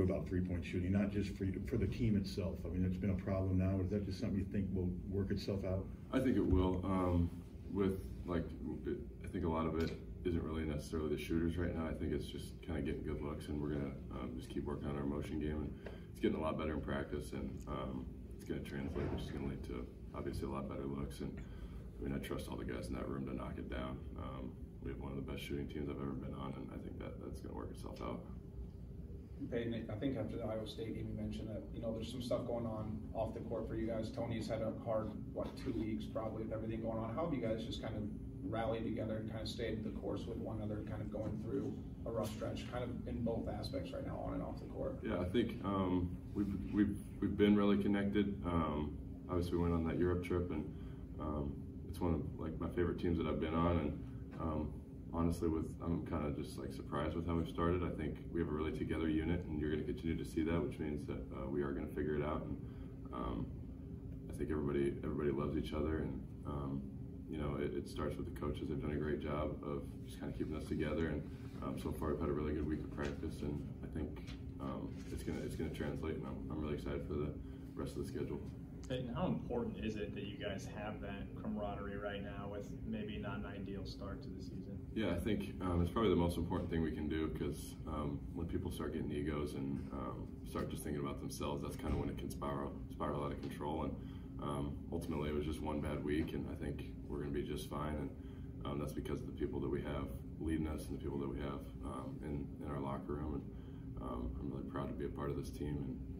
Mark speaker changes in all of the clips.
Speaker 1: about three-point shooting, not just for the team itself? I mean, it's been a problem now. Is that just something you think will work itself out?
Speaker 2: I think it will. I think a lot of it isn't really necessarily the shooters right now. I think it's just kind of getting good looks, and we're gonna just keep working on our motion game. And it's getting a lot better in practice, and it's gonna translate, which is gonna lead to obviously a lot better looks. And I mean, I trust all the guys in that room to knock it down. We have one of the best shooting teams I've ever been on, and I think that's gonna work itself out.
Speaker 3: Payton, I think after the Iowa State game, you mentioned that there's some stuff going on off the court for you guys. Tony's had a hard 2 weeks probably with everything going on. How have you guys just kind of rallied together and kind of stayed the course with one another, kind of going through a rough stretch, kind of in both aspects right now, on and off the court?
Speaker 2: Yeah, I think we've been really connected. Obviously, we went on that Europe trip, and it's one of my favorite teams that I've been on. And honestly, I'm kind of just surprised with how we've started. I think we have a really together unit, and you're going to continue to see that, which means that we are going to figure it out. And I think everybody loves each other, and it starts with the coaches. They've done a great job of just kind of keeping us together. And so far, we've had a really good week of practice, and I think it's going to translate. And I'm really excited for the rest of the schedule.
Speaker 4: And how important is it that you guys have that camaraderie right now with maybe not an ideal start to the season?
Speaker 2: Yeah, I think it's probably the most important thing we can do, because when people start getting egos and start just thinking about themselves, that's kind of when it can spiral out of control. And ultimately, it was just one bad week, and I think we're going to be just fine. And that's because of the people that we have leading us and the people that we have in our locker room. And I'm really proud to be a part of this team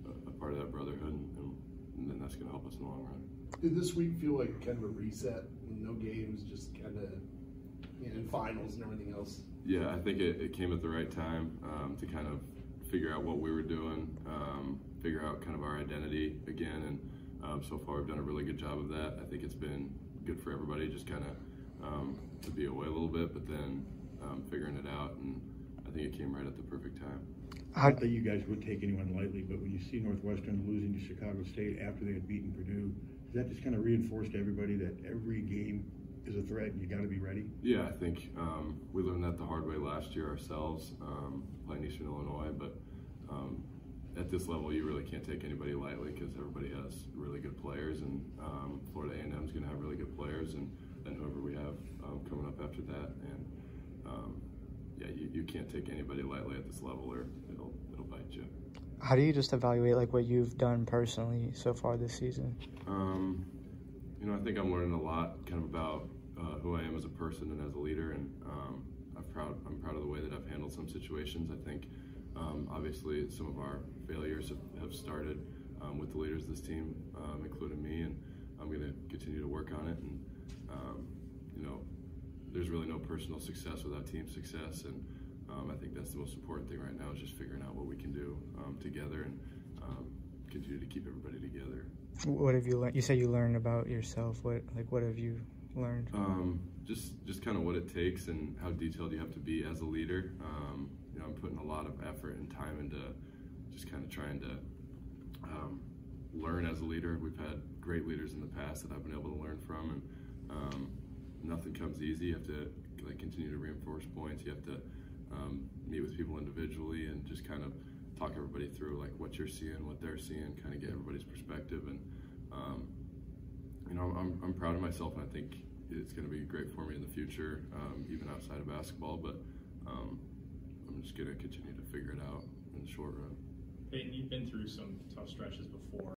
Speaker 2: and a part of that brotherhood. And then that's going to help us in the long run.
Speaker 5: Did this week feel like kind of a reset? No games, just kind of in finals and everything else?
Speaker 2: Yeah, I think it came at the right time to kind of figure out what we were doing, figure out kind of our identity again. And so far we've done a really good job of that. I think it's been good for everybody just kind of to be away a little bit, but then figuring it out. And I think it came right at the perfect time.
Speaker 1: Not that you guys would take anyone lightly, but when you see Northwestern losing to Chicago State after they had beaten Purdue, does that just kind of reinforce to everybody that every game is a threat and you got to be ready?
Speaker 2: Yeah, I think we learned that the hard way last year ourselves, playing Eastern Illinois. But at this level, you really can't take anybody lightly, because everybody has really good players, and Florida A&M is going to have really good players, and then whoever we have coming up after that. And yeah, you can't take anybody lightly at this level, or it'll bite you.
Speaker 6: How do you just evaluate what you've done personally so far this season?
Speaker 2: I think I'm learning a lot kind of about who I am as a person and as a leader, and I'm proud of the way that I've handled some situations. I think obviously some of our failures have started with the leaders of this team, including me, and I'm going to continue to work on it. And there's really no personal success without team success, and I think that's the most important thing right now, is just figuring out what we can do together and continue to keep everybody together.
Speaker 6: What have you learned? You said you learned about yourself. What have you learned?
Speaker 2: Just kind of what it takes and how detailed you have to be as a leader. I'm putting a lot of effort and time into just kind of trying to learn as a leader. We've had great leaders in the past that I've been able to learn from, and nothing comes easy. You have to continue to reinforce points. You have to meet with people individually and just kind of talk everybody through what you're seeing, what they're seeing, kind of get everybody's perspective. And I'm proud of myself, and I think it's going to be great for me in the future, even outside of basketball. But I'm just going to continue to figure it out in the short run.
Speaker 4: Payton, you've been through some tough stretches before.